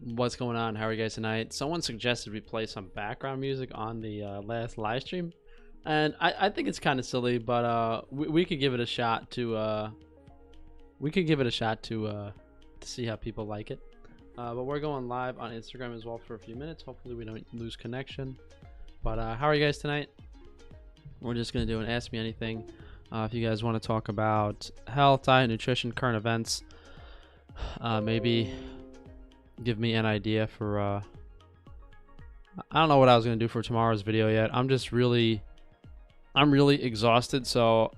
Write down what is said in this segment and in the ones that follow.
What's going on? How are you guys tonight? Someone suggested we play some background music on the last live stream, and I think it's kind of silly, but we could give it a shot to see how people like it. But we're going live on Instagram as well for a few minutes. Hopefully we don't lose connection. But how are you guys tonight? We're just gonna do an Ask Me Anything. If you guys want to talk about health, diet, nutrition, current events, maybe give me an idea for I don't know what I was gonna do for tomorrow's video yet. I'm really exhausted, so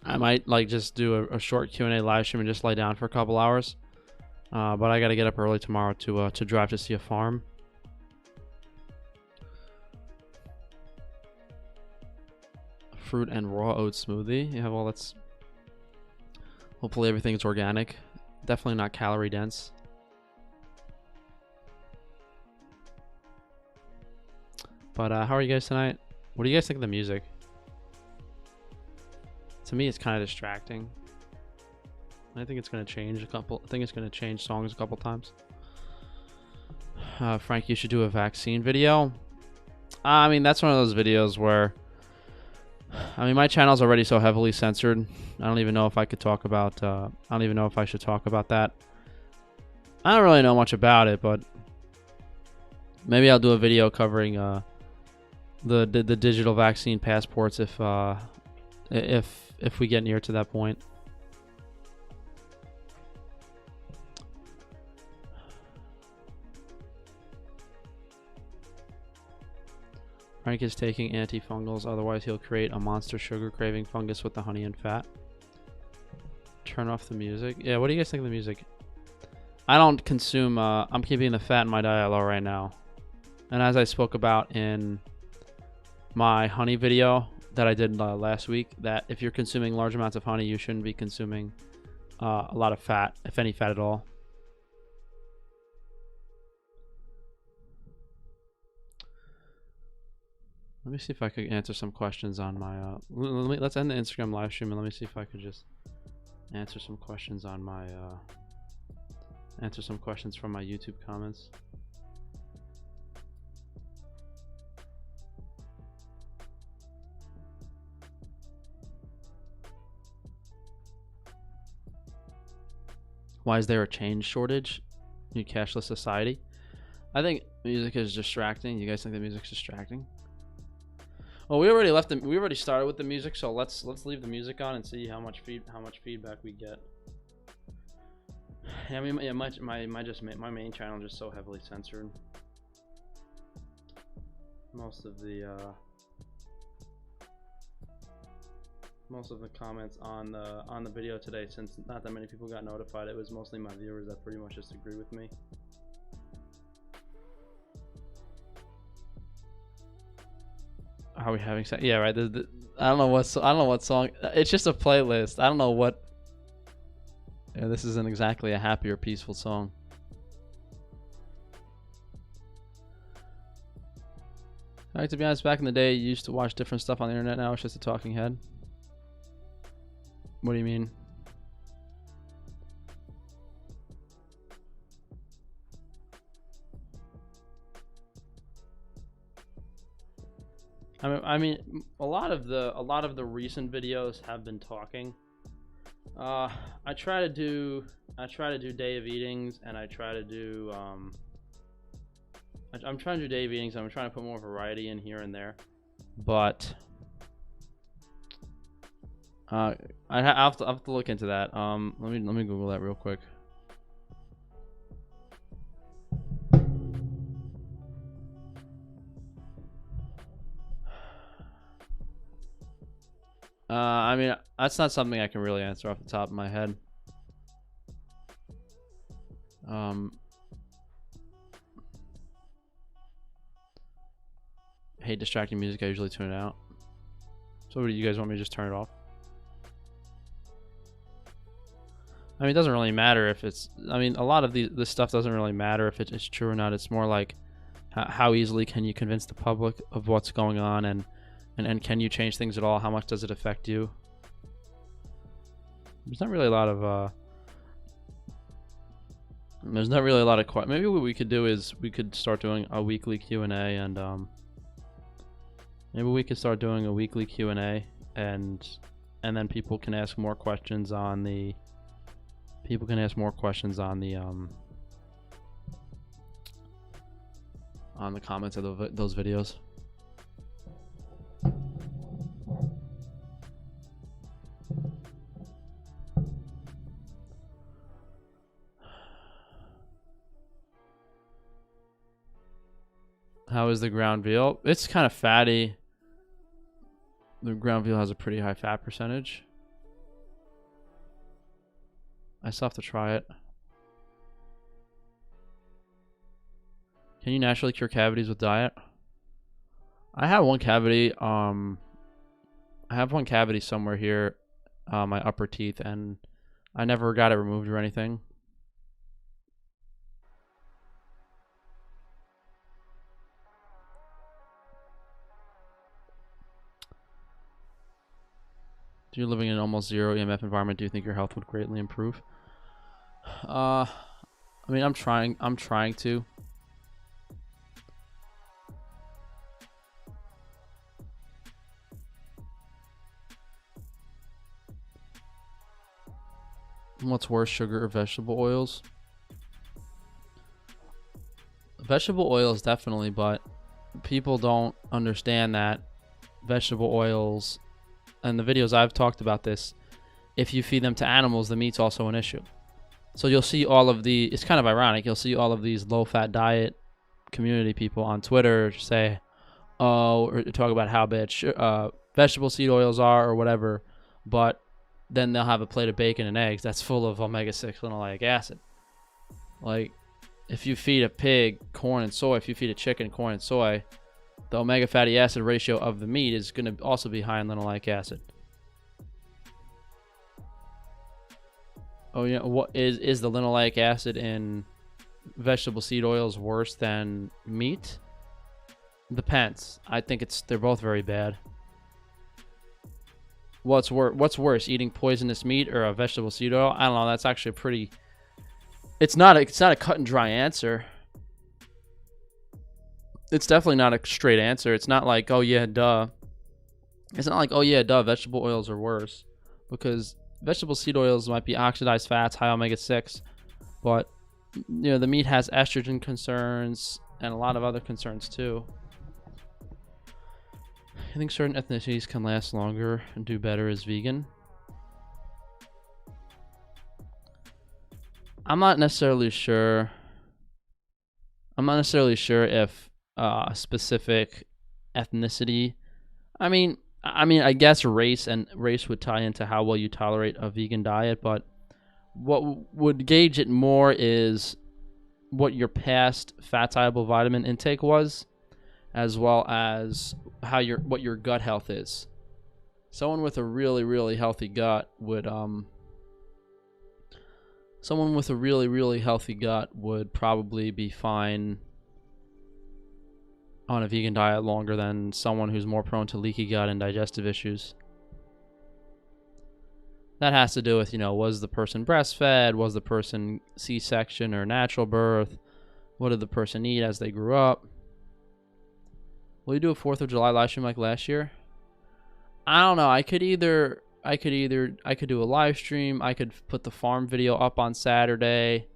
I might like just do a short Q&A live stream and just lay down for a couple hours. But I gotta get up early tomorrow to drive to see a farm. Fruit and raw oat smoothie. Yeah, well, that's hopefully everything's organic. Definitely not calorie dense. But how are you guys tonight? What do you guys think of the music? To me, it's kind of distracting. I think it's going to change I think it's going to change songs a couple times. Frank, you should do a vaccine video. I mean, that's one of those videos where, I mean, my channel's already so heavily censored. I don't even know if I could talk about, I don't even know if I should talk about that. I don't really know much about it, but maybe I'll do a video covering the digital vaccine passports if we get near to that point. Frank is taking antifungals, otherwise he'll create a monster sugar craving fungus with the honey and fat. Turn off the music. Yeah, what do you guys think of the music? I don't consume, I'm keeping the fat in my diet low right now. And as I spoke about in my honey video that I did last week, that if you're consuming large amounts of honey, you shouldn't be consuming a lot of fat, if any fat at all. Let me see if I could answer some questions on my let's end the Instagram live stream and let me see if I could just answer some questions on my answer some questions from my YouTube comments. Why is there a change shortage in a cashless society? I think music is distracting. You guys think the music's distracting? Well, we already started with the music, so let's leave the music on and see how much feedback we get. Yeah, I mean, yeah, my main channel is just so heavily censored. Most of the comments on the video today, since not that many people got notified, it was mostly my viewers that pretty much just agree with me. Are we having sex? Yeah, right. I don't know what song. It's just a playlist. I don't know what. Yeah, this isn't exactly a happy or peaceful song. Alright, to be honest, back in the day, you used to watch different stuff on the internet. Now it's just a talking head. What do you mean? I mean, a lot of the recent videos have been talking. I try to do day of eatings, and I try to do I'm trying to do day of eatings. I'm trying to put more variety in here and there, but I have to look into that. Let me Google that real quick. I mean, that's not something I can really answer off the top of my head. Hate distracting music. I usually tune it out. So what do you guys want me to just turn it off? I mean, it doesn't really matter if it's, I mean, a lot of this stuff doesn't really matter if it's true or not. It's more like how easily can you convince the public of what's going on, and can you change things at all? How much does it affect you? There's not really a lot of There's not really a lot of questions. Maybe what we could do is we could start doing a weekly Q&A, and maybe we could start doing a weekly Q&A, and then people can ask more questions on the on the comments of those videos. How is the ground veal? It's kind of fatty. The ground veal has a pretty high fat percentage. I still have to try it. Can you naturally cure cavities with diet? I have one cavity. I have one cavity somewhere here, my upper teeth, and I never got it removed or anything. If you're living in an almost zero EMF environment, do you think your health would greatly improve? I mean, I'm trying to. What's worse, sugar or vegetable oils? Vegetable oils definitely, but people don't understand that vegetable oils, and the videos I've talked about this, if you feed them to animals, the meat's also an issue. So you'll see all of the, it's kind of ironic, you'll see all of these low-fat diet community people on Twitter say, oh, or talk about how bad vegetable seed oils are or whatever, but then they'll have a plate of bacon and eggs that's full of omega-6 linoleic acid. Like, if you feed a pig corn and soy, if you feed a chicken corn and soy, the omega fatty acid ratio of the meat is going to also be high in linoleic acid. Oh yeah, what is the linoleic acid in vegetable seed oils worse than meat? Depends. I think they're both very bad. What's worse, eating poisonous meat or a vegetable seed oil? I don't know. That's actually pretty. It's not a cut and dry answer. It's definitely not a straight answer. It's not like, oh yeah, duh. It's not like, oh yeah, duh, vegetable oils are worse, because vegetable seed oils might be oxidized fats, high omega-6, but you know, the meat has estrogen concerns and a lot of other concerns too. I think certain ethnicities can last longer and do better as vegan. I'm not necessarily sure. If a specific ethnicity. I mean, I guess race would tie into how well you tolerate a vegan diet, but what would gauge it more is what your past fat-soluble vitamin intake was, as well as what your gut health is. Someone with a really, really healthy gut would probably be fine on a vegan diet longer than someone who's more prone to leaky gut and digestive issues. That has to do with, was the person breastfed? Was the person C-section or natural birth? What did the person eat as they grew up? Will you do a 4th of July live stream like last year? I don't know. I could do a live stream. I could put the farm video up on Saturday.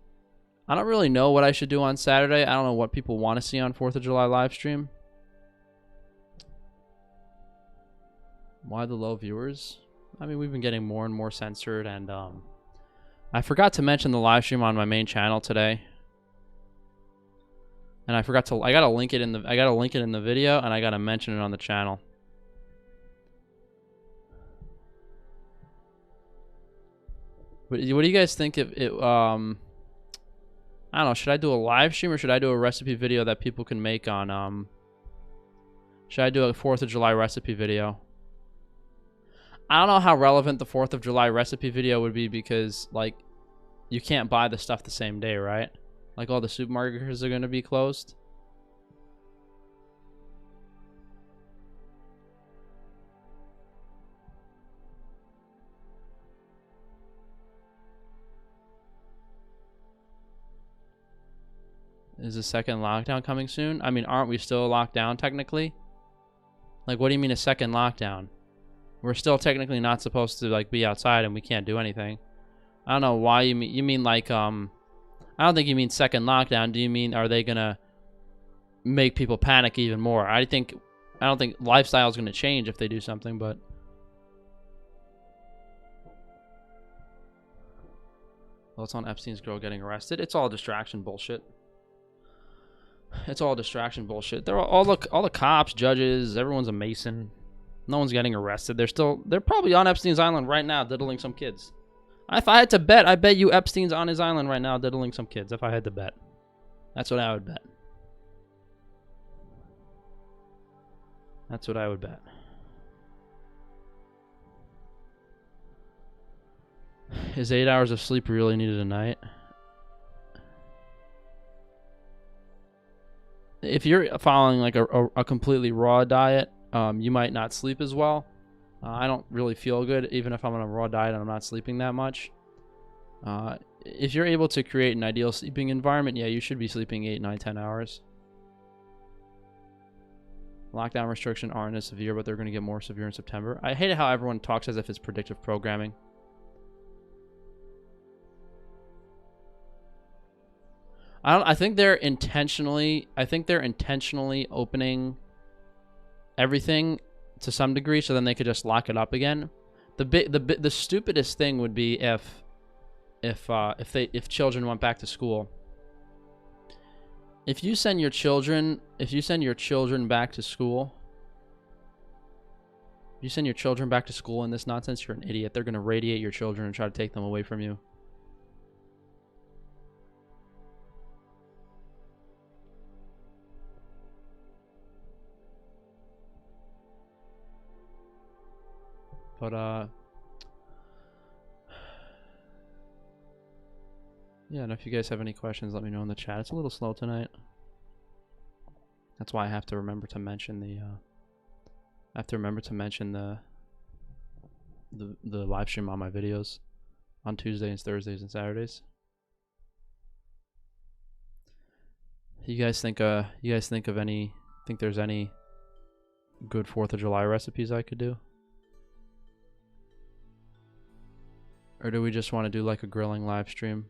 I don't really know what I should do on Saturday. I don't know what people want to see on 4th of July live stream. Why the low viewers? I mean, we've been getting more and more censored, and I forgot to mention the live stream on my main channel today. And I gotta link it in the video, and I gotta mention it on the channel. What do you guys think if it I don't know, should I do a live stream or should I do a recipe video that people can make on should I do a 4th of July recipe video? I don't know how relevant the 4th of July recipe video would be, because like you can't buy the stuff the same day, right? Like all the supermarkets are going to be closed. Is a second lockdown coming soon? I mean, aren't we still locked down technically? Like, what do you mean a second lockdown? We're still technically not supposed to like be outside and we can't do anything. I don't know why you mean like I don't think you mean second lockdown. Do you mean are they gonna make people panic even more? I don't think lifestyle is gonna change if they do something, but well, it's on Epstein's girl getting arrested. It's all distraction bullshit. It's all distraction bullshit. They're all the cops, judges, everyone's a Mason. No one's getting arrested. They're probably on Epstein's island right now diddling some kids. If I had to bet, I bet you Epstein's on his island right now diddling some kids. If I had to bet. That's what I would bet. That's what I would bet. Is 8 hours of sleep really needed a night? If you're following like a completely raw diet, you might not sleep as well. I don't really feel good even if I'm on a raw diet and I'm not sleeping that much. If you're able to create an ideal sleeping environment, yeah, you should be sleeping 8, 9, 10 hours. Lockdown restrictions aren't as severe, but they're going to get more severe in September. I hate how everyone talks as if it's predictive programming. I think they're intentionally opening everything to some degree, so then they could just lock it up again. The stupidest thing would be if children went back to school. If you send your children back to school, if you send your children back to school in this nonsense, you're an idiot. They're gonna radiate your children and try to take them away from you. But yeah, and if you guys have any questions, let me know in the chat. It's a little slow tonight. That's why I have to remember to mention the the live stream on my videos on Tuesdays, Thursdays, and Saturdays. You guys think there's any good 4th of July recipes I could do? Or do we just want to do like a grilling live stream?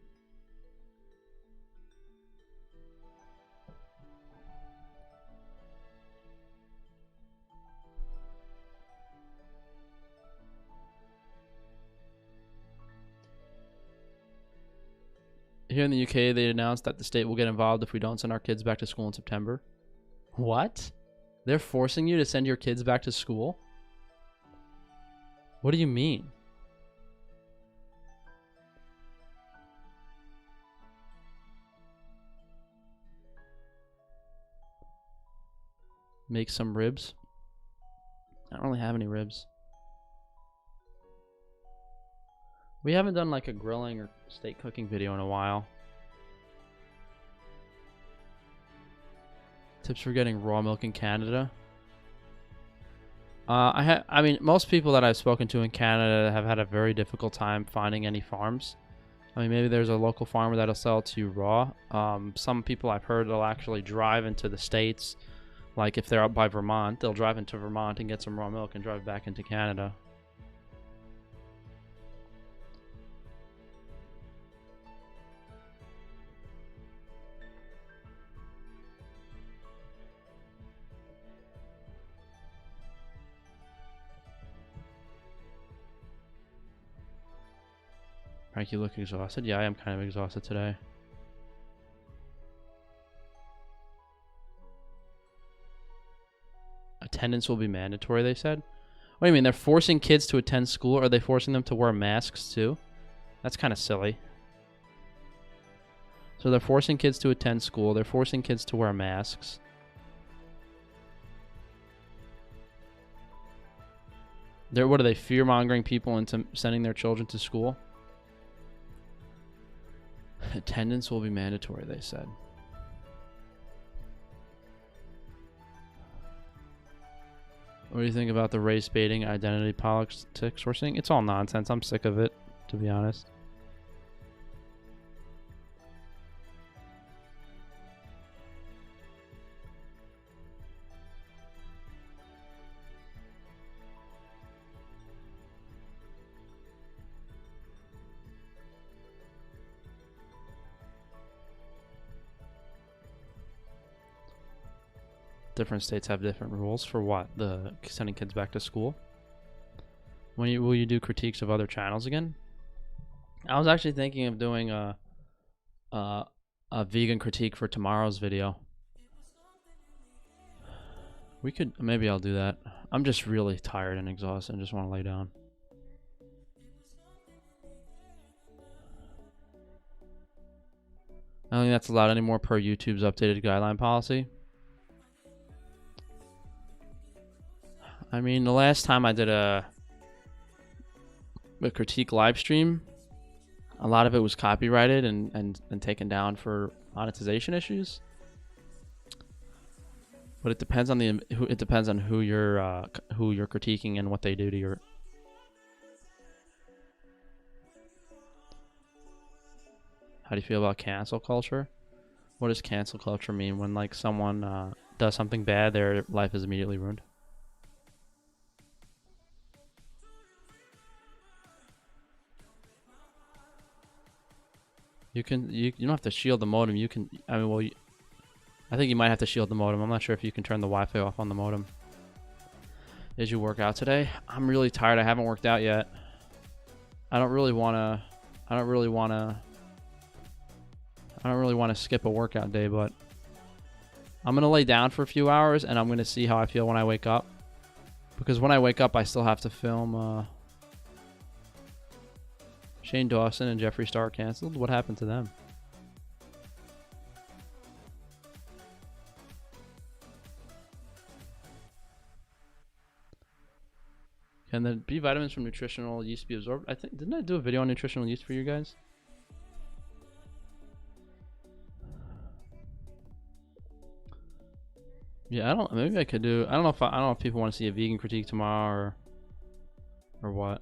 Here in the UK, they announced that the state will get involved if we don't send our kids back to school in September. What? They're forcing you to send your kids back to school? What do you mean? Make some ribs. I don't really have any ribs. We haven't done like a grilling or steak cooking video in a while. Tips for getting raw milk in Canada. I mean, most people that I've spoken to in Canada have had a very difficult time finding any farms. I mean, maybe there's a local farmer that'll sell to you raw. Some people I've heard will actually drive into the States. Like if they're up by Vermont, they'll drive into Vermont and get some raw milk and drive back into Canada. Frank, you look exhausted. Yeah, I am kind of exhausted today. Attendance will be mandatory, they said. What do you mean? They're forcing kids to attend school? Or are they forcing them to wear masks too? That's kind of silly. So they're forcing kids to attend school. They're forcing kids to wear masks. What are they, fear-mongering people into sending their children to school? Attendance will be mandatory, they said. What do you think about the race baiting, identity politics we're seeing? It's all nonsense. I'm sick of it, to be honest. different states have different rules for what the sending kids back to school. Will you do critiques of other channels again? I was actually thinking of doing a vegan critique for tomorrow's video. Maybe I'll do that. I'm just really tired and exhausted and just want to lay down. I don't think that's allowed anymore per YouTube's updated guideline policy. I mean, the last time I did a critique live stream, a lot of it was copyrighted and taken down for monetization issues. But it depends on who you're critiquing and what they do to your. How do you feel about cancel culture? What does cancel culture mean? When like someone does something bad, their life is immediately ruined. You don't have to shield the modem. You can. I mean, well, I think you might have to shield the modem. I'm not sure if you can turn the Wi-Fi off on the modem. Did you work out today? I'm really tired. I haven't worked out yet. I don't really want to skip a workout day, but I'm going to lay down for a few hours and I'm going to see how I feel when I wake up. Because when I wake up, I still have to film Shane Dawson and Jeffree Star canceled. What happened to them? Can the B vitamins from nutritional yeast be absorbed? Didn't I do a video on nutritional yeast for you guys? Yeah, maybe I could do. I don't know if people want to see a vegan critique tomorrow or what.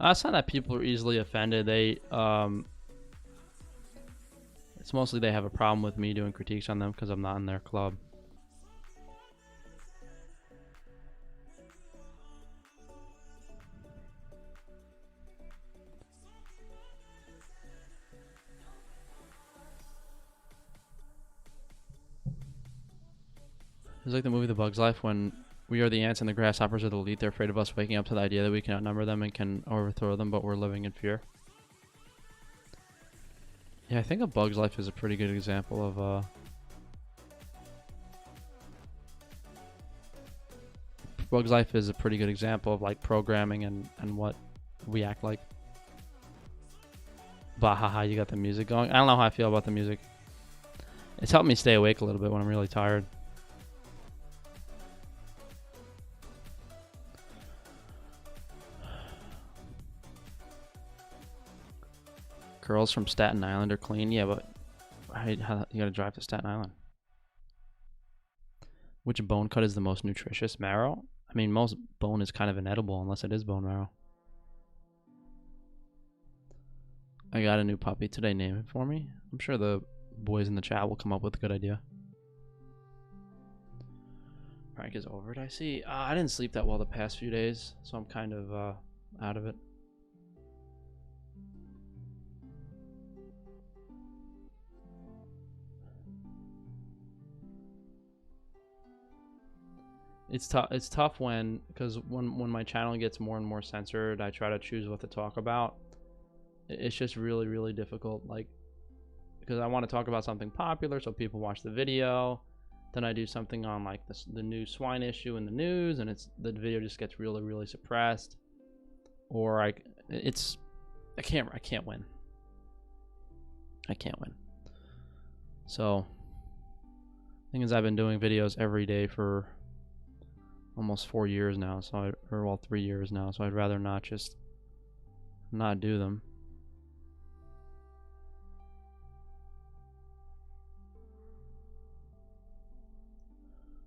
It's not that people are easily offended. It's mostly they have a problem with me doing critiques on them because I'm not in their club. It's like the movie The Bug's Life when we are the ants and the grasshoppers are the elite. They're afraid of us waking up to the idea that we can outnumber them and can overthrow them, but we're living in fear. Yeah, I think A Bug's Life is a pretty good example of Bug's Life is a pretty good example of like programming and what we act like. Bahaha, you got the music going. I don't know how I feel about the music. It's helped me stay awake a little bit when I'm really tired. Girls from Staten Island are clean. Yeah, but you gotta drive to Staten Island. Which bone cut is the most nutritious? Marrow? I mean, most bone is kind of inedible unless it is bone marrow. I got a new puppy today. Name it for me. I'm sure the boys in the chat will come up with a good idea. Frank is over it, I see. I didn't sleep that well the past few days, so I'm kind of out of it. It's tough because when my channel gets more and more censored, I try to choose what to talk about. It's just really, really difficult, like, because I want to talk about something popular so people watch the video. Then I do something on like the new swine issue in the news, and the video just gets really, really suppressed. Or I can't win. I can't win. So, the thing is, I've been doing videos every day for almost 4 years now, so 3 years now, so I'd rather not do them.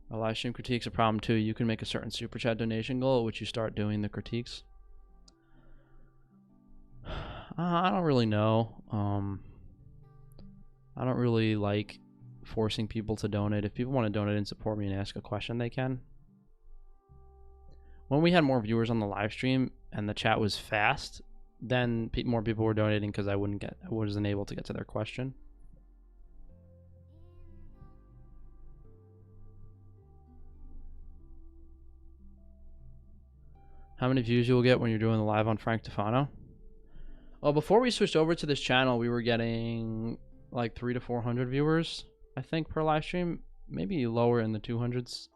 A live stream critique's a problem too. You can make a certain super chat donation goal at which you start doing the critiques. I don't really know. I don't really like forcing people to donate. If people want to donate and support me and ask a question, they can. when we had more viewers on the live stream and the chat was fast, then more people were donating because I wasn't able to get to their question. How many views you will get when you're doing the live on Frank Tufano? Well, before we switched over to this channel, we were getting like 300 to 400 viewers, I think, per live stream. Maybe lower in the 200s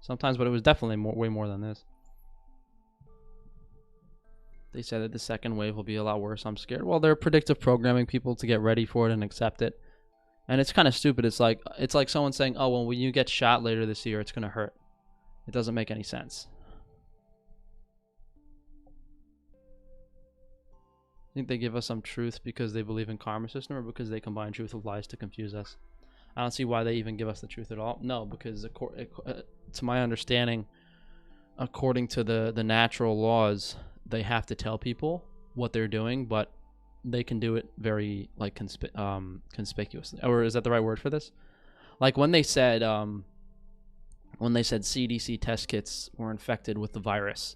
sometimes, but it was definitely way more than this. They said that the second wave will be a lot worse. I'm scared. Well, they're predictive programming people to get ready for it and accept it. And it's kind of stupid. It's like someone saying, oh, well, when you get shot later this year, it's going to hurt. It doesn't make any sense. I think they give us some truth because they believe in karma system, or because they combine truth with lies to confuse us. I don't see why they even give us the truth at all. No, because to my understanding, according to the natural laws, they have to tell people what they're doing, but they can do it very like conspicuously. Or is that the right word for this? Like when they said CDC test kits were infected with the virus,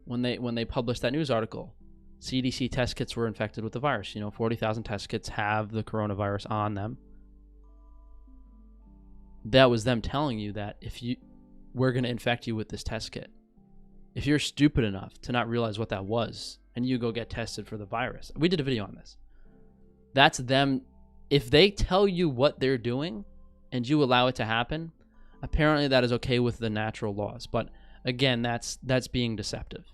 when they published that news article, CDC test kits were infected with the virus. 40,000 test kits have the coronavirus on them. That was them telling you that we're going to infect you with this test kit. If you're stupid enough to not realize what that was and you go get tested for the virus. We did a video on this. That's them. If they tell you what they're doing and you allow it to happen, apparently that is okay with the natural laws. But again, that's being deceptive.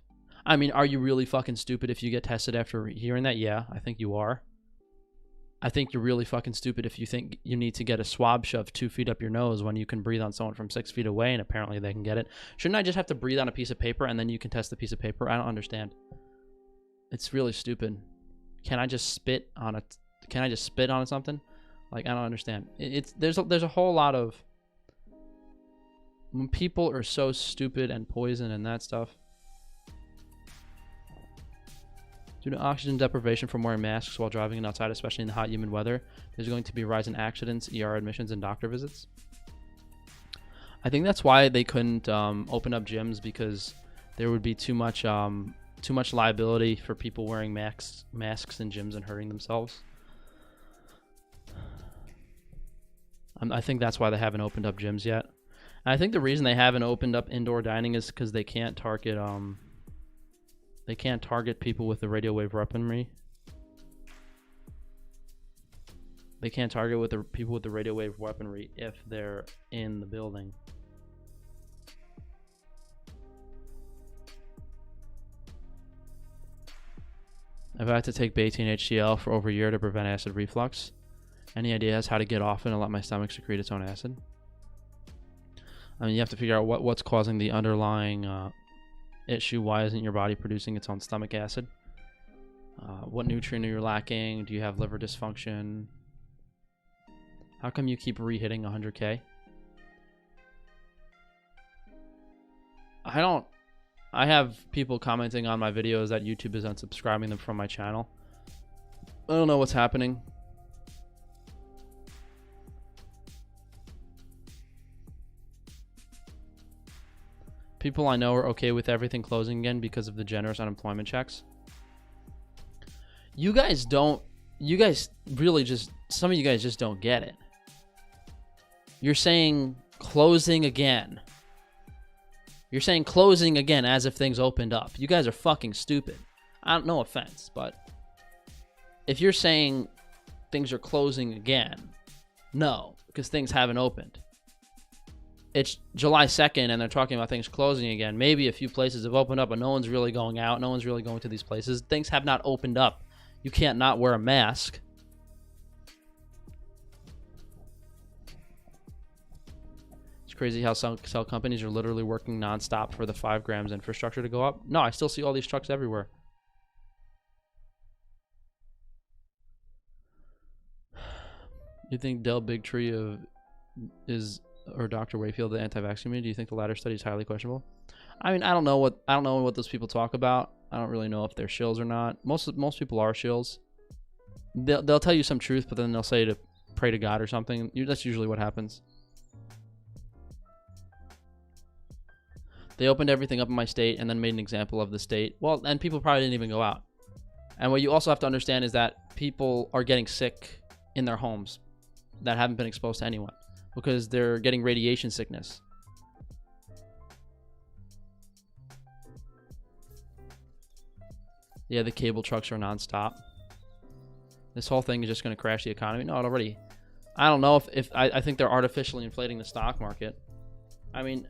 I mean, are you really fucking stupid if you get tested after hearing that? Yeah, I think you are. I think you're really fucking stupid if you think you need to get a swab shoved 2 feet up your nose when you can breathe on someone from 6 feet away and apparently they can get it. Shouldn't I just have to breathe on a piece of paper and then you can test the piece of paper? I don't understand. It's really stupid. Can I just spit on something? Like, I don't understand. There's a whole lot of, when people are so stupid and poison and that stuff. Due to oxygen deprivation from wearing masks while driving outside, especially in the hot, humid weather, there's going to be a rise in accidents, ER admissions, and doctor visits. I think that's why they couldn't open up gyms, because there would be too much liability for people wearing masks in gyms and hurting themselves. I think that's why they haven't opened up gyms yet. And I think the reason they haven't opened up indoor dining is because they can't target people with the radio wave weaponry. They can't target with the people with the radio wave weaponry if they're in the building. I've had to take Betaine HCl for over a year to prevent acid reflux. Any ideas how to get off it and let my stomach secrete its own acid? I mean, you have to figure out what's causing the underlying issue. Why isn't your body producing its own stomach acid? What nutrient are you lacking? Do you have liver dysfunction? How come you keep re-hitting 100K? I have people commenting on my videos that YouTube is unsubscribing them from my channel. I don't know what's happening. People I know are okay with everything closing again because of the generous unemployment checks. Some of you guys just don't get it. You're saying closing again. You're saying closing again as if things opened up. You guys are fucking stupid. No offense, but if you're saying things are closing again, no, because things haven't opened. It's July 2nd and they're talking about things closing again. Maybe a few places have opened up, but no one's really going out. No one's really going to these places. Things have not opened up. You can't not wear a mask. It's crazy how some cell companies are literally working nonstop for the 5 grams infrastructure to go up. No, I still see all these trucks everywhere. You think Del Bigtree or Dr. Wayfield, the anti-vax community, do you think the latter study is highly questionable? I mean, I don't know what those people talk about. I don't really know if they're shills or not. Most people are shills. They'll tell you some truth, but then they'll say to pray to God or something. That's usually what happens. They opened everything up in my state and then made an example of the state. Well, and people probably didn't even go out. And what you also have to understand is that people are getting sick in their homes that haven't been exposed to anyone because they're getting radiation sickness. Yeah, the cable trucks are nonstop. This whole thing is just going to crash the economy. No, it already... I don't know if I think they're artificially inflating the stock market. I mean,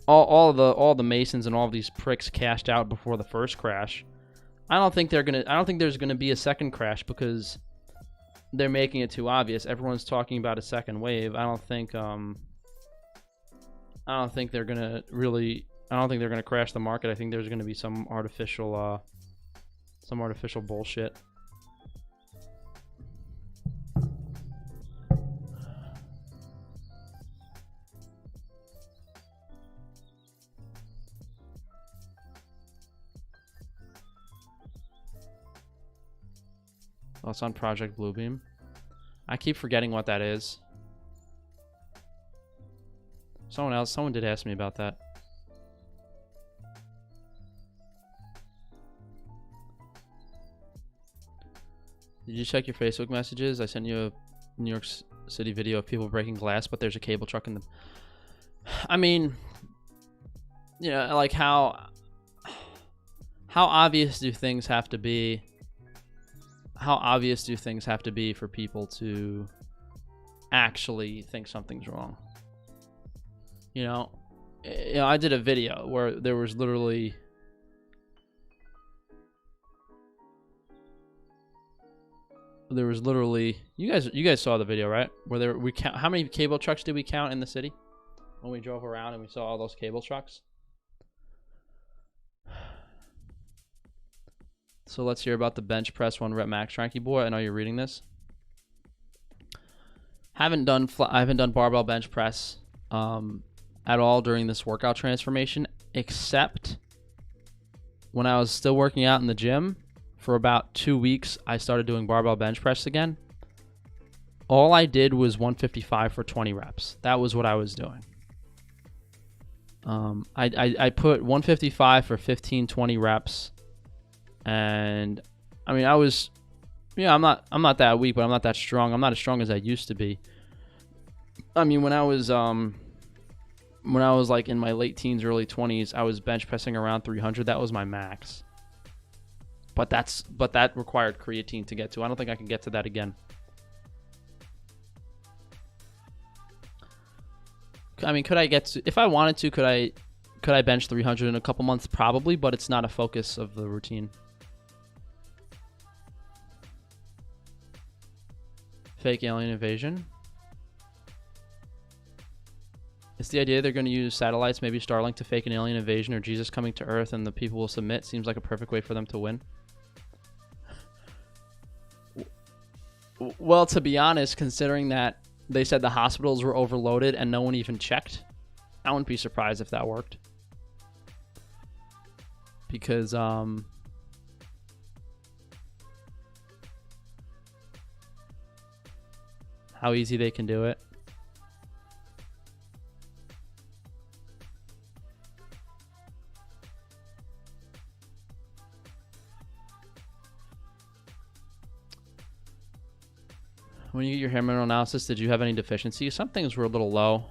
all the Masons and all of these pricks cashed out before the first crash. I don't think there's gonna be a second crash because they're making it too obvious. Everyone's talking about a second wave. I don't think they're gonna crash the market. I think there's gonna be some artificial bullshit. Oh, it's on Project Bluebeam. I keep forgetting what that is. Someone did ask me about that. Did you check your Facebook messages? I sent you a New York City video of people breaking glass, but there's a cable truck in the... I mean, you know, like how obvious do things have to be? How obvious do things have to be for people to actually think something's wrong? You know, I did a video where there was literally you guys saw the video, right? Where we count how many cable trucks did we count in the city when we drove around and we saw all those cable trucks? So let's hear about the bench press 1 rep max strength. Boy, I know you're reading this. I haven't done barbell bench press at all during this workout transformation, except when I was still working out in the gym. For about 2 weeks, I started doing barbell bench press again. All I did was 155 for 20 reps. That was what I was doing. I put 155 for 15, 20 reps. And I mean, I was, I'm not that weak, but I'm not that strong. I'm not as strong as I used to be. I mean, when I was like in my late teens, early 20s, I was bench pressing around 300. That was my max. But that required creatine to get to. I don't think I can get to that again. I mean, could I get to, if I wanted to, could I bench 300 in a couple months? Probably, but it's not a focus of the routine. Fake alien invasion. It's the idea they're going to use satellites, maybe Starlink, to fake an alien invasion or Jesus coming to Earth and the people will submit. Seems like a perfect way for them to win. Well, to be honest, considering that they said the hospitals were overloaded and no one even checked, I wouldn't be surprised if that worked. Because, how easy they can do it. When you get your hair mineral analysis, did you have any deficiencies? Some things were a little low.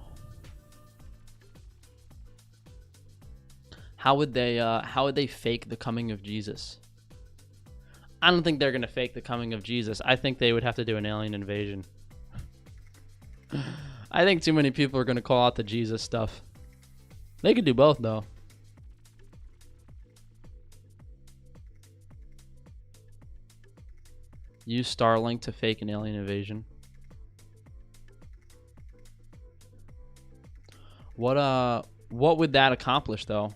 How would they fake the coming of Jesus? I don't think they're going to fake the coming of Jesus. I think they would have to do an alien invasion. I think too many people are going to call out the Jesus stuff. They could do both, though. Use Starlink to fake an alien invasion. What would that accomplish, though?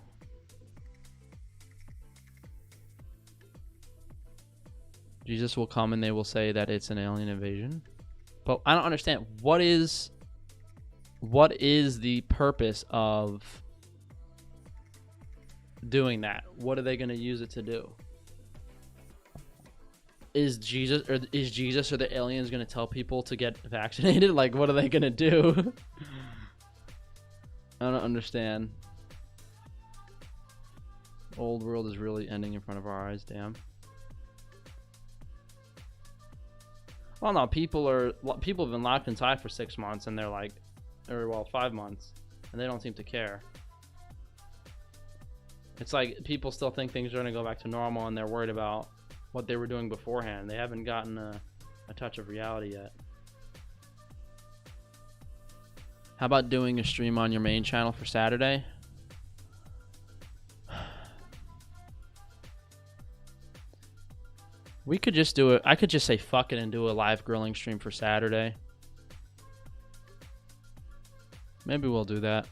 Jesus will come and they will say that it's an alien invasion. But I don't understand. What is the purpose of doing that? What are they going to use it to do? Is Jesus or the aliens going to tell people to get vaccinated? Like, what are they going to do? I don't understand. Old world is really ending in front of our eyes, damn. Well, no, people have been locked inside for 6 months and they're like, or well, 5 months, and they don't seem to care. It's like people still think things are going to go back to normal and they're worried about what they were doing beforehand. They haven't gotten a touch of reality yet. How about doing a stream on your main channel for Saturday? We could just do it. I could just say fuck it and do a live grilling stream for Saturday. Maybe we'll do that.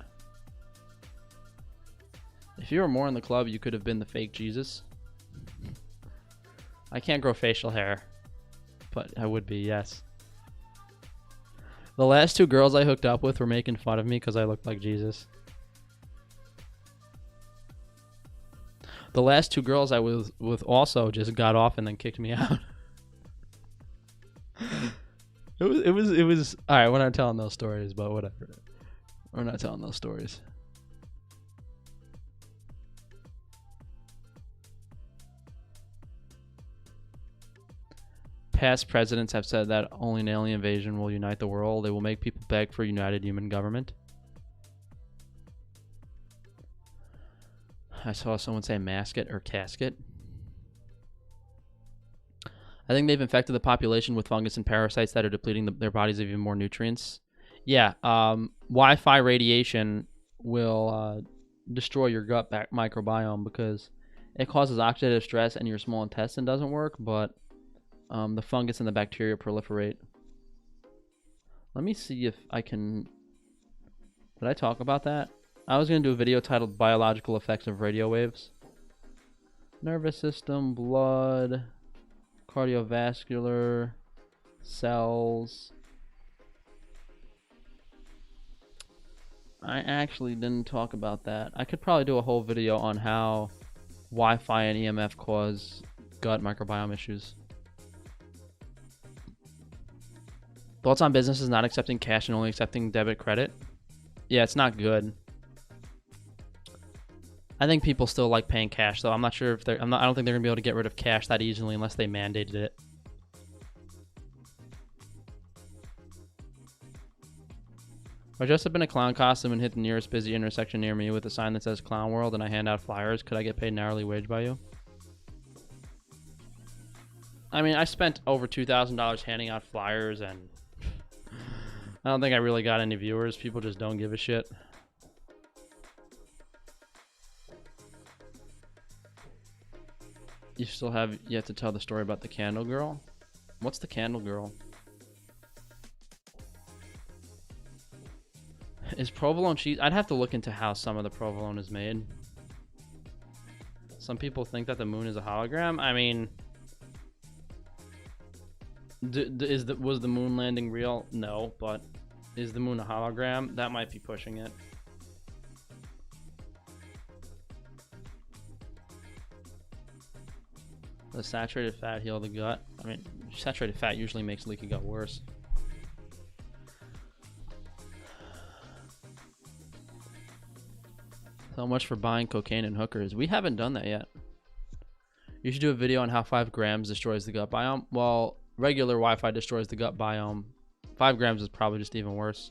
If you were more in the club, you could have been the fake Jesus. I can't grow facial hair, but I would be, yes. The last 2 girls I hooked up with were making fun of me because I looked like Jesus. The last 2 girls I was with also just got off and then kicked me out. It was all right. We're not telling those stories, but whatever. We're not telling those stories. Past presidents have said that only an alien invasion will unite the world. They will make people beg for a united human government. I saw someone say masket or casket. I think they've infected the population with fungus and parasites that are depleting their bodies of even more nutrients. Yeah, Wi-Fi radiation will destroy your gut microbiome because it causes oxidative stress and your small intestine doesn't work, but the fungus and the bacteria proliferate. Let me see if I can... Did I talk about that? I was going to do a video titled Biological Effects of Radio Waves. Nervous system, blood, cardiovascular, cells. I actually didn't talk about that. I could probably do a whole video on how Wi-Fi and EMF cause gut microbiome issues. Thoughts on businesses not accepting cash and only accepting debit credit? Yeah, it's not good. I think people still like paying cash, though. I'm not sure if I don't think they're gonna be able to get rid of cash that easily unless they mandated it. If I dress up in a clown costume and hit the nearest busy intersection near me with a sign that says Clown World and I hand out flyers, could I get paid an hourly wage by you? I mean, I spent over $2,000 handing out flyers and I don't think I really got any viewers. People just don't give a shit. You still have yet to tell the story about the candle girl? What's the candle girl? Is provolone cheese? I'd have to look into how some of the provolone is made. Some people think that the moon is a hologram. I mean, was the moon landing real? No, but is the moon a hologram? That might be pushing it. Does saturated fat heal the gut? I mean, saturated fat usually makes leaky gut worse. So much for buying cocaine and hookers. We haven't done that yet. You should do a video on how 5 grams destroys the gut biome. Well, regular Wi-Fi destroys the gut biome. 5 grams is probably just even worse.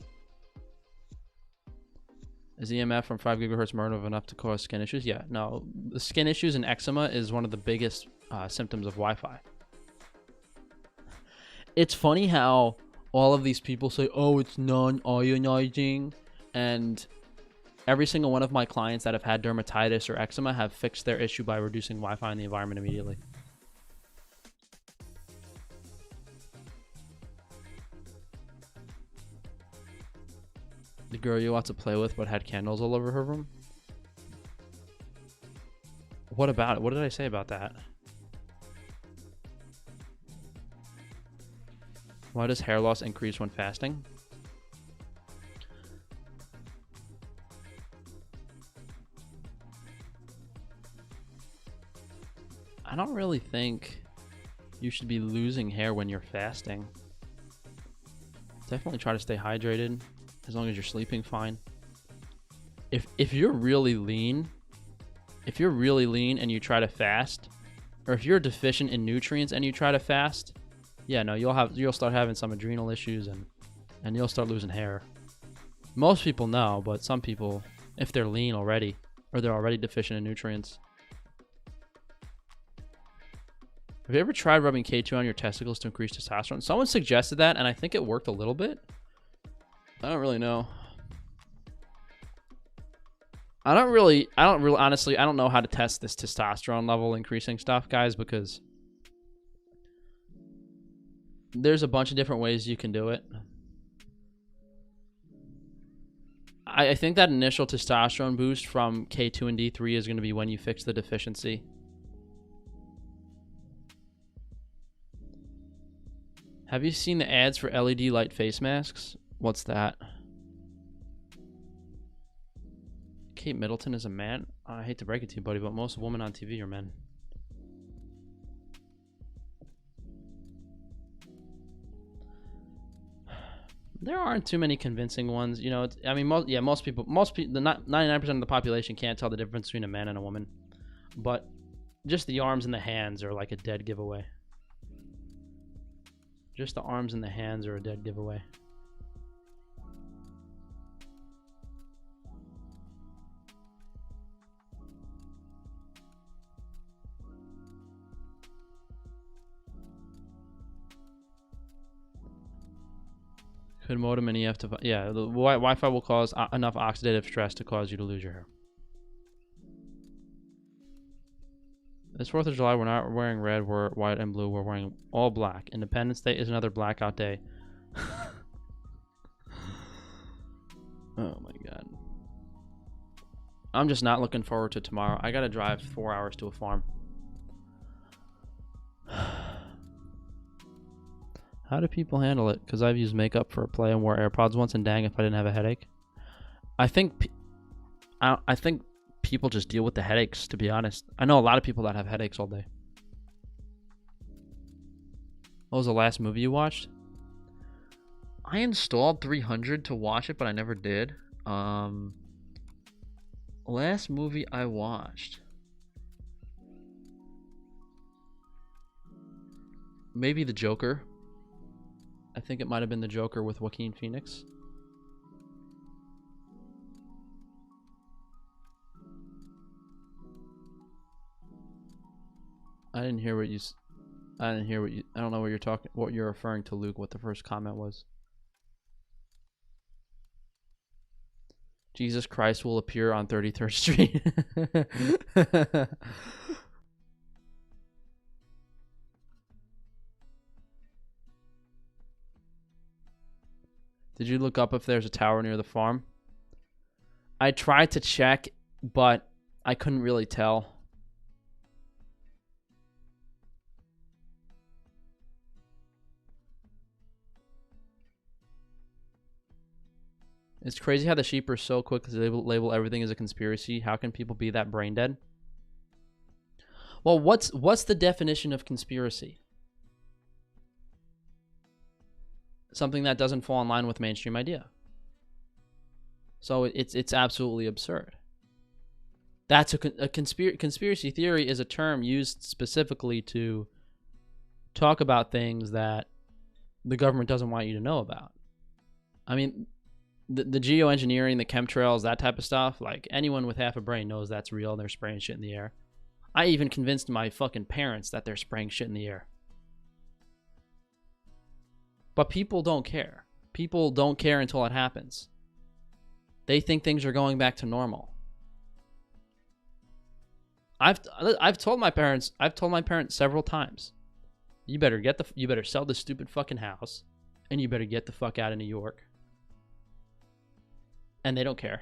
Is EMF from 5 gigahertz Merlin enough to cause skin issues? Yeah, no. The skin issues and eczema is one of the biggest symptoms of Wi-Fi. It's funny how all of these people say, oh, it's non-ionizing, and every single one of my clients that have had dermatitis or eczema have fixed their issue by reducing Wi-Fi in the environment immediately. The girl you want to play with but had candles all over her room? What about it? What did I say about that? Why does hair loss increase when fasting? I don't really think you should be losing hair when you're fasting. Definitely try to stay hydrated as long as you're sleeping fine. If you're really lean if you're really lean and you try to fast, or if you're deficient in nutrients and you try to fast, yeah, no, you'll start having some adrenal issues and you'll start losing hair. Most people know, but some people, if they're lean already or they're already deficient in nutrients. Have you ever tried rubbing K2 on your testicles to increase testosterone? Someone suggested that, and I think it worked a little bit. I don't really know. Honestly, I don't know how to test this testosterone level increasing stuff, guys, because there's a bunch of different ways you can do it. I think that initial testosterone boost from K2 and D3 is going to be when you fix the deficiency. Have you seen the ads for LED light face masks? What's that? Kate Middleton is a man? I hate to break it to you, buddy, but most women on TV are men. There aren't too many convincing ones. You know, I mean, most people, 99% of the population can't tell the difference between a man and a woman. But just the arms and the hands are like a dead giveaway. Just the arms and the hands are a dead giveaway. Could modem and EF to... Yeah, the Wi-Fi will cause enough oxidative stress to cause you to lose your hair. This 4th of July, we're not wearing red, we're white and blue. We're wearing all black. Independence Day is another blackout day. Oh my god. I'm just not looking forward to tomorrow. I gotta drive 4 hours to a farm. How do people handle it? Because I've used makeup for play and wore AirPods once, and dang if I didn't have a headache. I think people just deal with the headaches, to be honest. I know a lot of people that have headaches all day. What was the last movie you watched? I installed 300 to watch it, but I never did. Last movie I watched. Maybe The Joker. I think it might have been The Joker with Joaquin Phoenix. I didn't hear what you... I don't know what you're talking... What you're referring to, Luke, what the first comment was. Jesus Christ will appear on 33rd Street. Did you look up if there's a tower near the farm? I tried to check, but I couldn't really tell. It's crazy how the sheep are so quick to label everything as a conspiracy. How can people be that brain dead? Well, what's the definition of conspiracy? Something that doesn't fall in line with mainstream idea. So it's absolutely absurd. That's a conspiracy theory is a term used specifically to talk about things that the government doesn't want you to know about. I mean, the geoengineering, the chemtrails, that type of stuff, like anyone with half a brain knows that's real. They're spraying shit in the air. I even convinced my fucking parents that they're spraying shit in the air. But people don't care. People don't care until it happens. They think things are going back to normal. I've told my parents several times, you better sell this stupid fucking house, and you better get the fuck out of New York. And they don't care.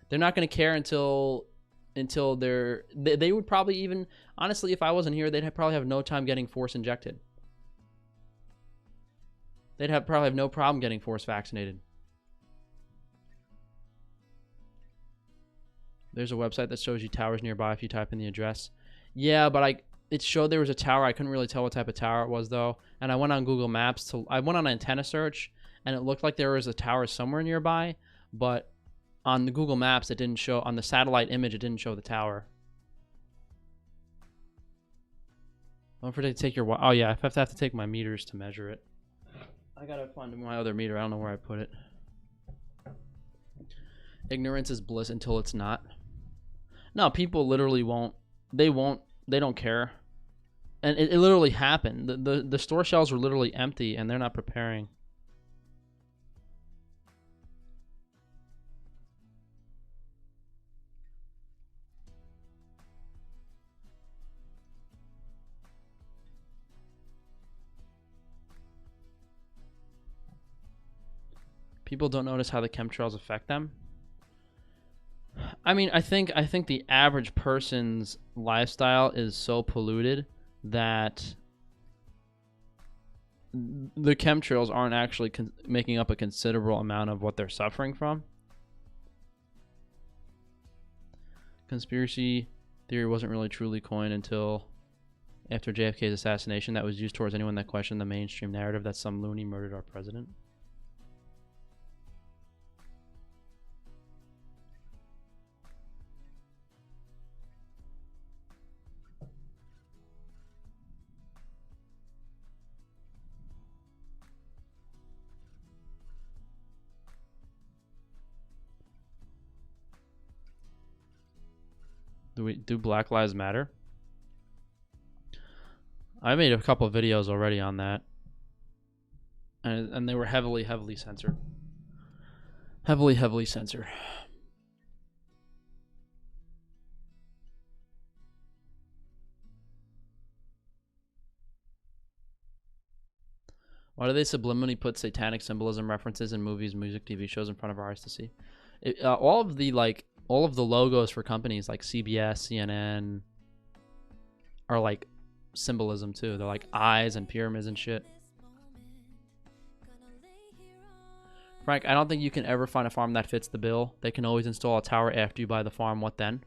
They're not going to care until they would probably even, honestly, if I wasn't here, they'd probably have no time getting force injected. They'd probably have no problem getting force vaccinated. There's a website that shows you towers nearby if you type in the address. Yeah, but it showed there was a tower. I couldn't really tell what type of tower it was, though. And I went on Google Maps. I went on antenna search, and it looked like there was a tower somewhere nearby. But on the Google Maps, it didn't show, on the satellite image, it didn't show the tower. Don't forget to take your, oh yeah, I have to take my meters to measure it. I gotta find my other meter. I don't know where I put it. Ignorance is bliss until it's not. No, people literally won't. They don't care. And it literally happened. The store shelves were literally empty, and they're not preparing. People don't notice how the chemtrails affect them. I mean, I think the average person's lifestyle is so polluted that the chemtrails aren't actually making up a considerable amount of what they're suffering from. Conspiracy theory wasn't really truly coined until after JFK's assassination. That was used towards anyone that questioned the mainstream narrative that some loony murdered our president. Do Black Lives Matter? I made a couple of videos already on that, and they were heavily censored. Heavily censored. Why do they subliminally put satanic symbolism references in movies, music, TV shows in front of our eyes to see? All of the logos for companies like CBS, CNN are like symbolism too. They're like eyes and pyramids and shit. Frank, I don't think you can ever find a farm that fits the bill. They can always install a tower after you buy the farm. What then?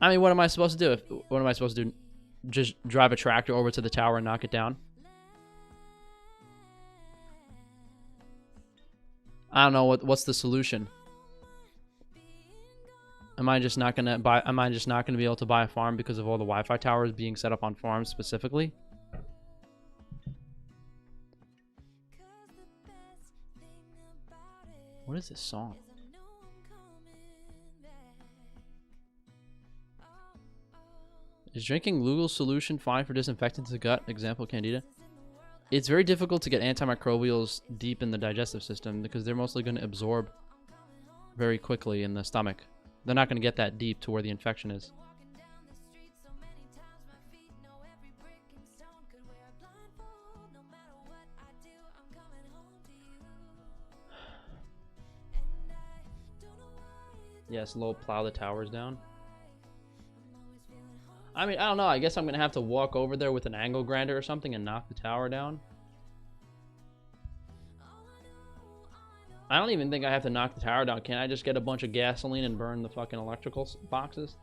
I mean, what am I supposed to do? What am I supposed to do? Just drive a tractor over to the tower and knock it down? I don't know what's the solution. Am I just not gonna be able to buy a farm because of all the Wi-Fi towers being set up on farms specifically? What is this song? Is drinking Lugal solution fine for disinfectant to the gut? Example, Candida. It's very difficult to get antimicrobials deep in the digestive system because they're mostly going to absorb very quickly in the stomach. They're not going to get that deep to where the infection is. Yes, low, plow the towers down. I mean, I don't know. I guess I'm going to have to walk over there with an angle grinder or something and knock the tower down. I don't even think I have to knock the tower down. Can I just get a bunch of gasoline and burn the fucking electrical boxes?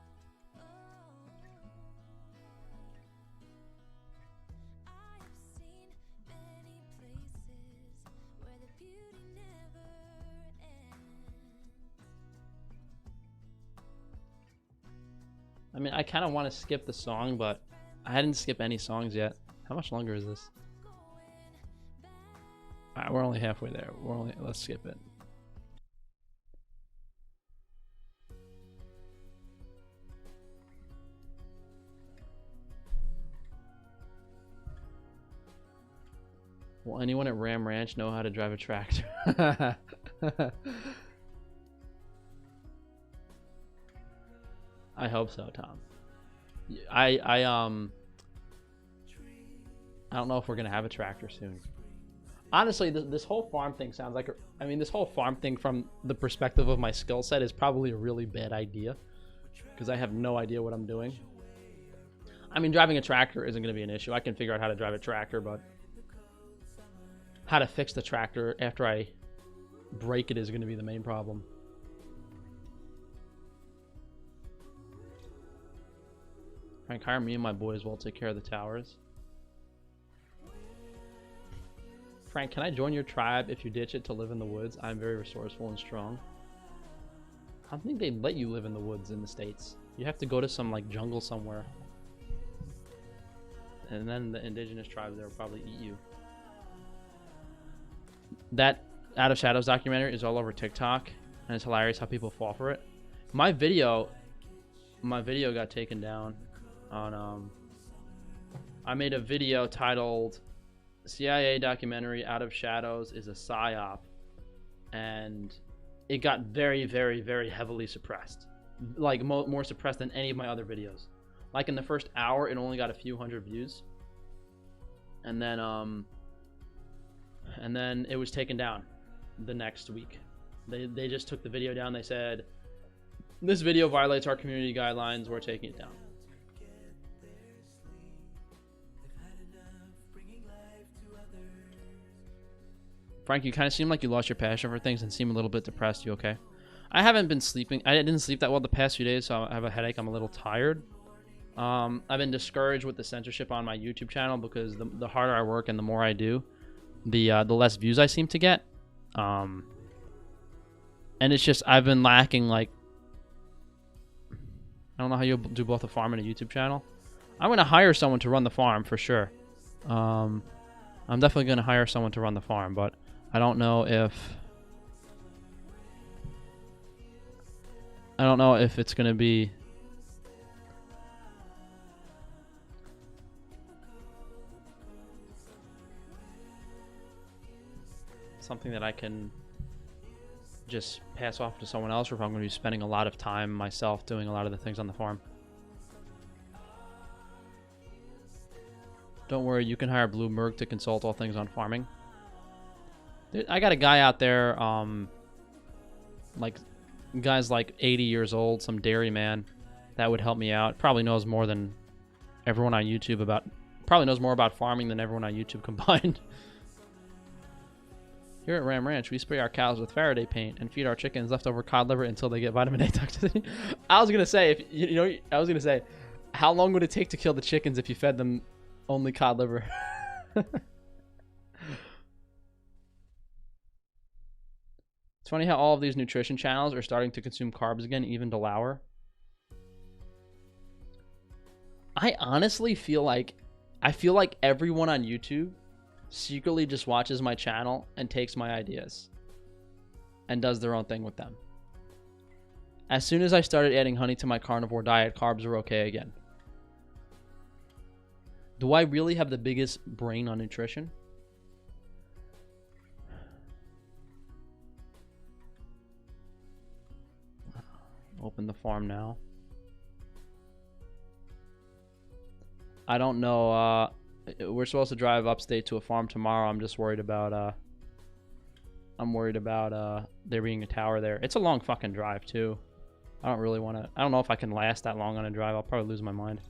I mean, I kind of want to skip the song, but I didn't skip any songs yet. How much longer is this? Alright, we're only halfway there. Let's skip it. Will anyone at Ram Ranch know how to drive a tractor? I hope so, Tom. I don't know if we're gonna have a tractor soon. Honestly, this whole farm thing sounds like this whole farm thing from the perspective of my skill set is probably a really bad idea because I have no idea what I'm doing. I mean, driving a tractor isn't gonna be an issue. I can figure out how to drive a tractor, but how to fix the tractor after I break it is gonna be the main problem. Frank, hire me and my boys will take care of the towers. Frank, can I join your tribe if you ditch it to live in the woods? I'm very resourceful and strong. I don't think they let you live in the woods in the States. You have to go to some like jungle somewhere. And then the indigenous tribes there will probably eat you. That Out of Shadows documentary is all over TikTok, and it's hilarious how people fall for it. My video got taken down on I made a video titled CIA documentary Out of Shadows is a psyop, and it got very, very, very heavily suppressed, like more suppressed than any of my other videos. Like in the first hour, it only got a few hundred views, and then it was taken down the next week. They just took the video down. They said, this video violates our community guidelines, we're taking it down. Frank, you kind of seem like you lost your passion for things and seem a little bit depressed. You okay? I haven't been sleeping. I didn't sleep that well the past few days, so I have a headache. I'm a little tired. I've been discouraged with the censorship on my YouTube channel because the harder I work and the more I do, the less views I seem to get. And it's just, I've been lacking, like, I don't know how you do both a farm and a YouTube channel. I'm going to hire someone to run the farm for sure. I'm definitely going to hire someone to run the farm, but I don't know if it's going to be something that I can just pass off to someone else, or if I'm going to be spending a lot of time myself doing a lot of the things on the farm. Don't worry, you can hire Bloomberg to consult all things on farming. Dude, I got a guy out there, like, guy's like 80 years old, some dairy man, that would help me out. Probably knows more than everyone on YouTube probably knows more about farming than everyone on YouTube combined. Here at Ram Ranch, we spray our cows with Faraday paint and feed our chickens leftover cod liver until they get vitamin A toxicity. I was gonna say, how long would it take to kill the chickens if you fed them only cod liver? It's funny how all of these nutrition channels are starting to consume carbs again, even to Lauer. I honestly feel like everyone on YouTube secretly just watches my channel and takes my ideas and does their own thing with them. As soon as I started adding honey to my carnivore diet, carbs were okay again. Do I really have the biggest brain on nutrition? Open the farm now. I don't know. We're supposed to drive upstate to a farm tomorrow. I'm just worried about there being a tower there. It's a long fucking drive too. I don't know if I can last that long on a drive. I'll probably lose my mind.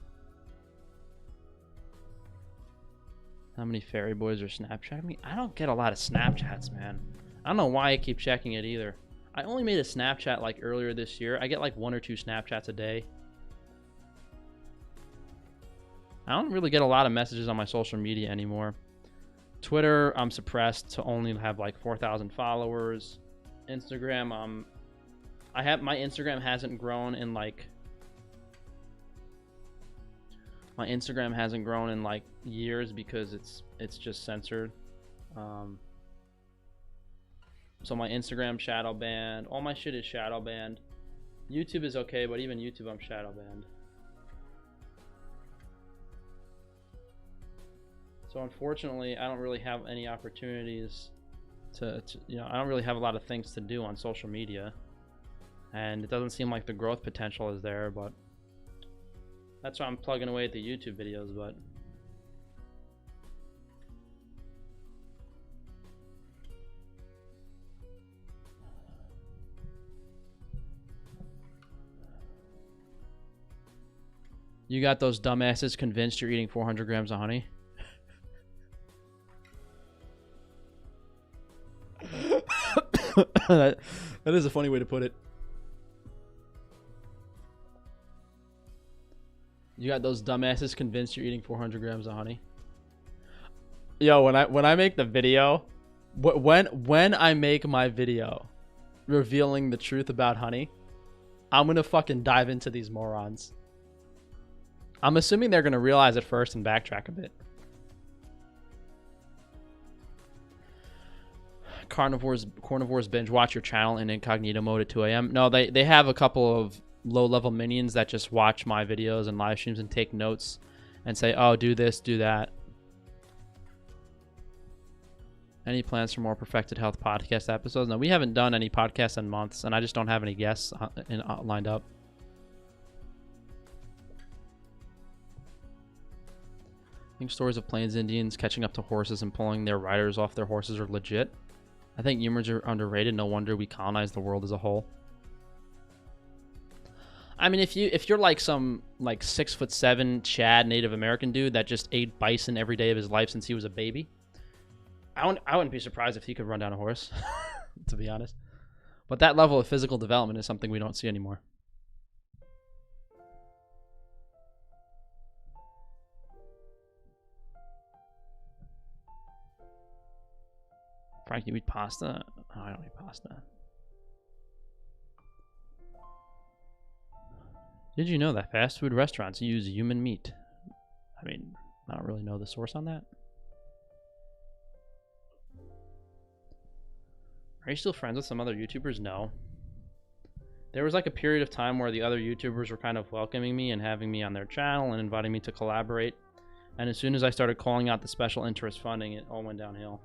How many fairy boys are Snapchatting me? I don't get a lot of Snapchats, man. I don't know why I keep checking it either. I only made a Snapchat like earlier this year. I get like 1 or 2 Snapchats a day. I don't really get a lot of messages on my social media anymore. Twitter, I'm suppressed to only have like 4,000 followers. Instagram, my Instagram hasn't grown in like years because it's just censored. So my Instagram shadow banned. All my shit is shadow banned. YouTube is okay, but even YouTube I'm shadow banned. So unfortunately, I don't really have any opportunities to I don't really have a lot of things to do on social media. And it doesn't seem like the growth potential is there, but that's why I'm plugging away at the YouTube videos, but you got those dumbasses convinced you're eating 400 grams of honey? that is a funny way to put it. You got those dumbasses convinced you're eating 400 grams of honey? Yo, when I make the video, when I make my video revealing the truth about honey, I'm gonna fucking dive into these morons. I'm assuming they're gonna realize it first and backtrack a bit. Carnivores binge watch your channel in incognito mode at 2 a.m. No, they have a couple of low-level minions that just watch my videos and live streams and take notes and say, oh, do this, do that. Any plans for more Perfected Health podcast episodes? No, we haven't done any podcasts in months, and I just don't have any guests lined up. I think stories of Plains Indians catching up to horses and pulling their riders off their horses are legit. I think humans are underrated. No wonder we colonize the world as a whole. I mean, if you're like some like 6'7" Chad Native American dude that just ate bison every day of his life since he was a baby, I wouldn't be surprised if he could run down a horse, to be honest. But that level of physical development is something we don't see anymore. Frank, you eat pasta? Oh, I don't eat pasta. Did you know that fast food restaurants use human meat? I mean, I don't really know the source on that. Are you still friends with some other YouTubers? No. There was like a period of time where the other YouTubers were kind of welcoming me and having me on their channel and inviting me to collaborate. And as soon as I started calling out the special interest funding, it all went downhill.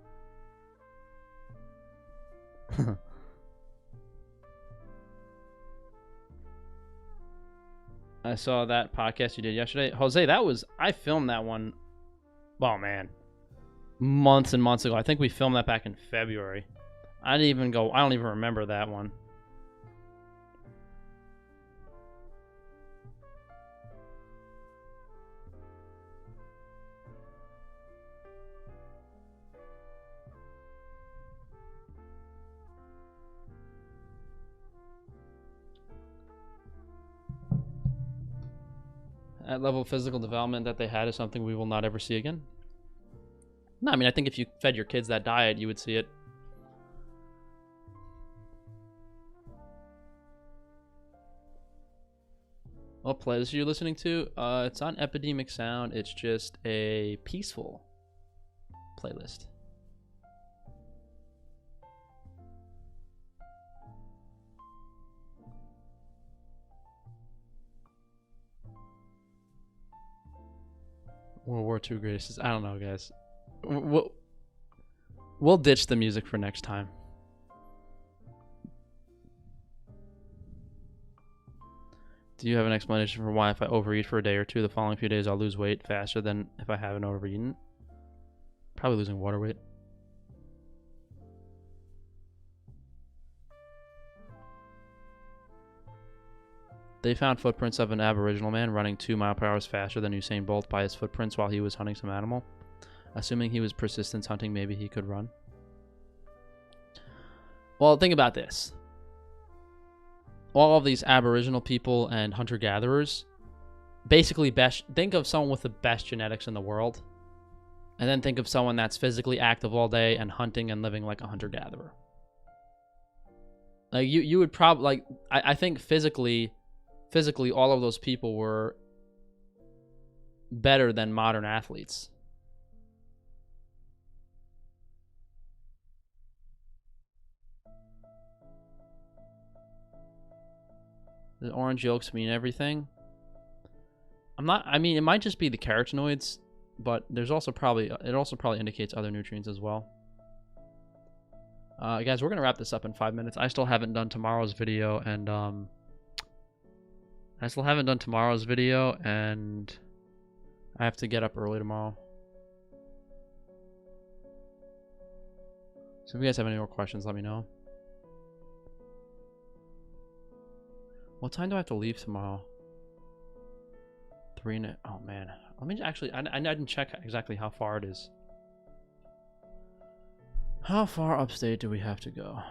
I saw that podcast you did yesterday. Jose, I filmed that one, oh man, months and months ago. I think we filmed that back in February. I don't even remember that one. That level of physical development that they had is something we will not ever see again. No, I mean, I think if you fed your kids that diet, you would see it. What playlist are you listening to? It's on Epidemic Sound. It's just a peaceful playlist. World War II greatest. I don't know, guys. We'll ditch the music for next time. Do you have an explanation for why if I overeat for a day or two, the following few days I'll lose weight faster than if I haven't overeaten? Probably losing water weight. They found footprints of an Aboriginal man running 2 miles per hour faster than Usain Bolt by his footprints while he was hunting some animal. Assuming he was persistence hunting, maybe he could run. Well, think about this. All of these Aboriginal people and hunter-gatherers, basically think of someone with the best genetics in the world, and then think of someone that's physically active all day and hunting and living like a hunter-gatherer. Like you would probably like I think physically all of those people were better than modern athletes. The orange yolks mean everything. I mean, it might just be the carotenoids, but there's also it also probably indicates other nutrients as well. Guys, we're gonna wrap this up in 5 minutes. I still haven't done tomorrow's video, and I have to get up early tomorrow. So if you guys have any more questions, let me know. What time do I have to leave tomorrow? 3 and oh man. Let me actually, I didn't check exactly how far it is. How far upstate do we have to go?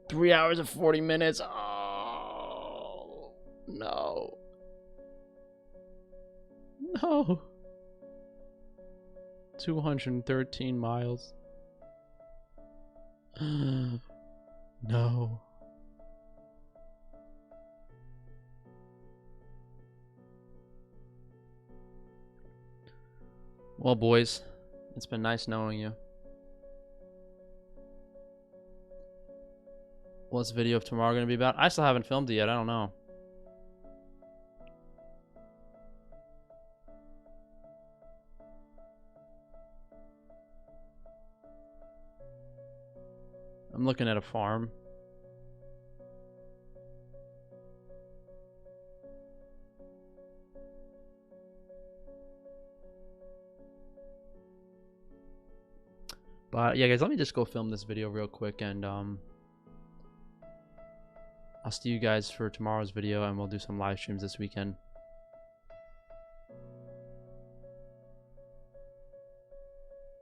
3 hours and 40 minutes. Oh, no. No. 213 miles. No. Well, boys, it's been nice knowing you. What's the video of tomorrow going to be about? I still haven't filmed it yet. I don't know. I'm looking at a farm. But yeah, guys, let me just go film this video real quick, and I'll see you guys for tomorrow's video, and we'll do some live streams this weekend.